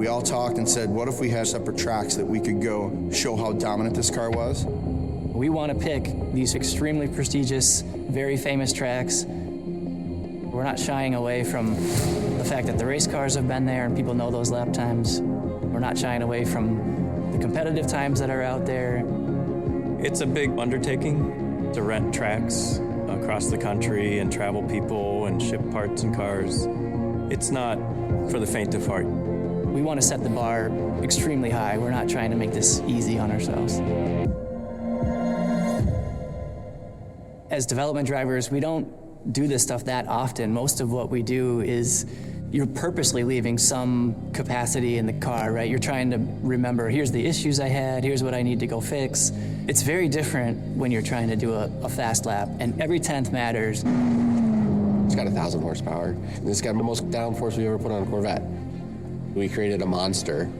We all talked and said, what if we had separate tracks that we could go show how dominant this car was? We want to pick these extremely prestigious, very famous tracks. We're not shying away from the fact that the race cars have been there and people know those lap times. We're not shying away from the competitive times that are out there. It's a big undertaking to rent tracks across the country and travel people and ship parts and cars. It's not for the faint of heart. We want to set the bar extremely high. We're not trying to make this easy on ourselves. As development drivers, we don't do this stuff that often. Most of what we do is you're purposely leaving some capacity in the car, right? You're trying to remember, here's the issues I had, here's what I need to go fix. It's very different when you're trying to do a fast lap, and every 10th matters. It's got 1,000 horsepower. It's got the most downforce we ever put on a Corvette. We created a monster.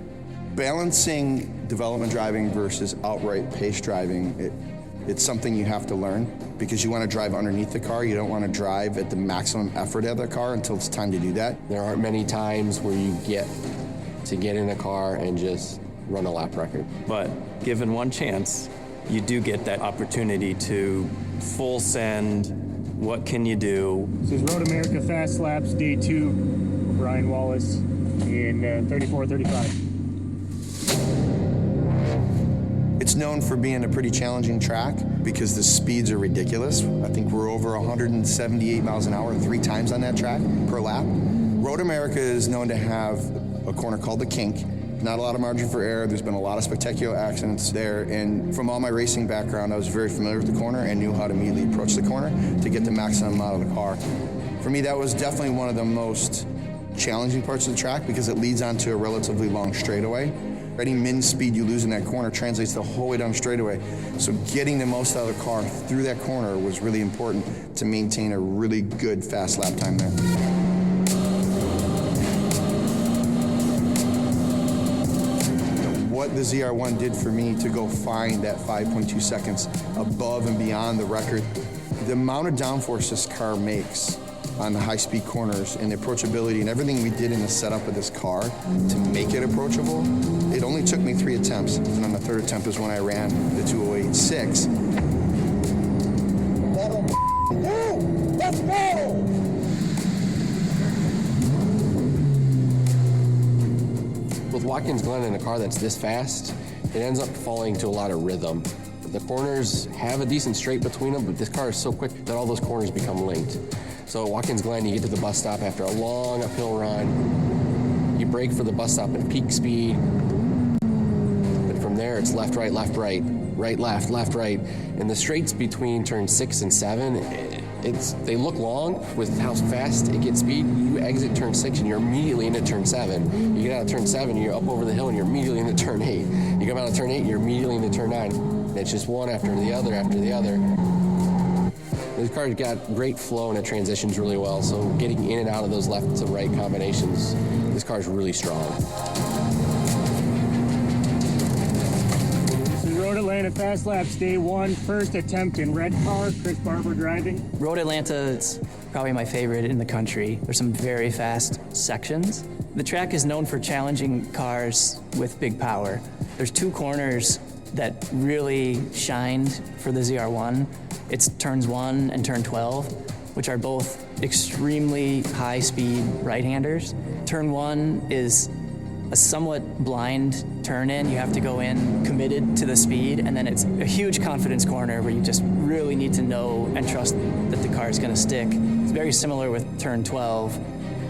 Balancing development driving versus outright pace driving, it's something you have to learn because you want to drive underneath the car. You don't want to drive at the maximum effort of the car until it's time to do that. There aren't many times where you get in a car and just run a lap record. But given one chance, you do get that opportunity to full send. What can you do? This is Road America Fast Laps, Day 2, Brian Wallace in 34-35. It's known for being a pretty challenging track because the speeds are ridiculous. I think we're over 178 miles an hour 3 times on that track per lap. Road America is known to have a corner called the Kink. Not a lot of margin for error. There's been a lot of spectacular accidents there. And from all my racing background, I was very familiar with the corner and knew how to immediately approach the corner to get the maximum out of the car. For me, that was definitely one of the most challenging parts of the track because it leads onto a relatively long straightaway. Any min speed you lose in that corner translates the whole way down straightaway. So getting the most out of the car through that corner was really important to maintain a really good fast lap time there. What the ZR1 did for me to go find that 5.2 seconds above and beyond the record, the amount of downforce this car makes on the high-speed corners and the approachability and everything we did in the setup of this car to make it approachable, it only took me 3 attempts. And on the 3rd attempt is when I ran the 208.6. Let's go! With Watkins Glen in a car that's this fast, it ends up falling to a lot of rhythm. The corners have a decent straight between them, but this car is so quick that all those corners become linked. So at Watkins Glen, you get to the bus stop after a long uphill run. You brake for the bus stop at peak speed. But from there, it's left, right, right, left, right. And the straights between turn 6 and 7, they look long with how fast it gets speed. You exit turn 6 and you're immediately into turn 7. You get out of turn 7, you're up over the hill and you're immediately into turn 8. You come out of turn 8 and you're immediately into turn 9. And it's just one after the other after the other. This car's got great flow and it transitions really well, so getting in and out of those left to right combinations, this car's really strong. This is Road Atlanta Fast Laps, Day 1, first attempt in red car, Chris Barber driving. Road Atlanta is probably my favorite in the country. There's some very fast sections. The track is known for challenging cars with big power. There's 2 corners that really shined for the ZR1. It's turns 1 and turn 12, which are both extremely high-speed right-handers. Turn 1 is a somewhat blind turn-in. You have to go in committed to the speed, and then it's a huge confidence corner where you just really need to know and trust that the car is going to stick. It's very similar with turn 12,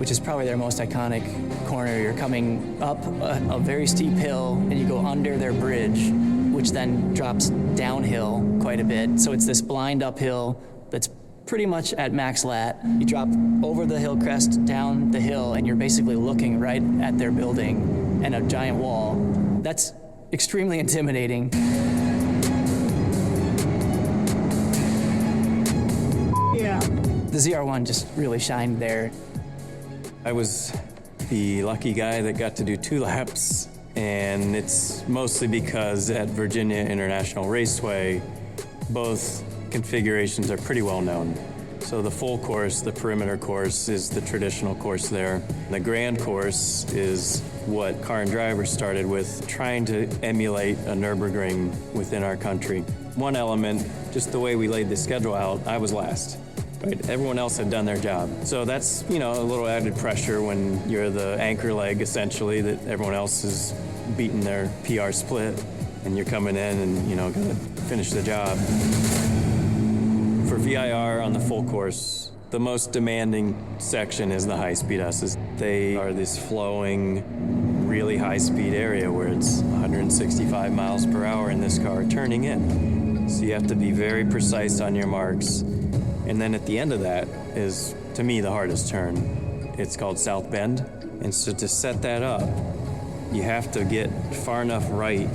which is probably their most iconic corner. You're coming up a very steep hill, and you go under their bridge, which then drops downhill quite a bit. So it's this blind uphill that's pretty much at max lat. You drop over the hill crest, down the hill, and you're basically looking right at their building and a giant wall. That's extremely intimidating. Yeah. The ZR1 just really shined there. I was the lucky guy that got to do 2 laps, and it's mostly because at Virginia International Raceway, both configurations are pretty well known. So the full course, the perimeter course, is the traditional course there. The grand course is what Car and Driver started with, trying to emulate a Nürburgring within our country. One element, just the way we laid the schedule out, I was last. Right? Everyone else had done their job. So that's, a little added pressure when you're the anchor leg, essentially, that everyone else is beating their PR split, and you're coming in and, gonna finish the job. For VIR on the full course, the most demanding section is the high-speed S's. They are this flowing, really high-speed area where it's 165 miles per hour in this car turning in. So you have to be very precise on your marks. And then at the end of that is, to me, the hardest turn. It's called South Bend. And so to set that up, you have to get far enough right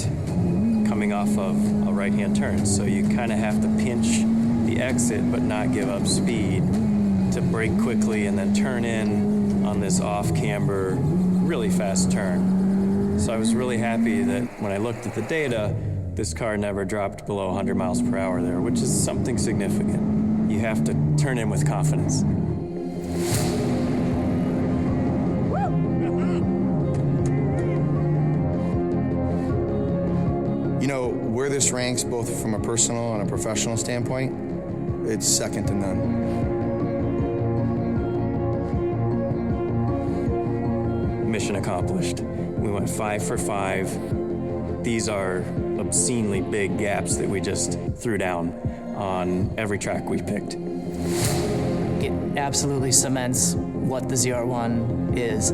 coming off of a right-hand turn. So you kind of have to pinch the exit but not give up speed to brake quickly and then turn in on this off-camber, really fast turn. So I was really happy that when I looked at the data, this car never dropped below 100 miles per hour there, which is something significant. You have to turn in with confidence. Where this ranks both from a personal and a professional standpoint, it's second to none. Mission accomplished. We went 5 for 5. These are obscenely big gaps that we just threw down on every track we picked. It absolutely cements what the ZR1 is.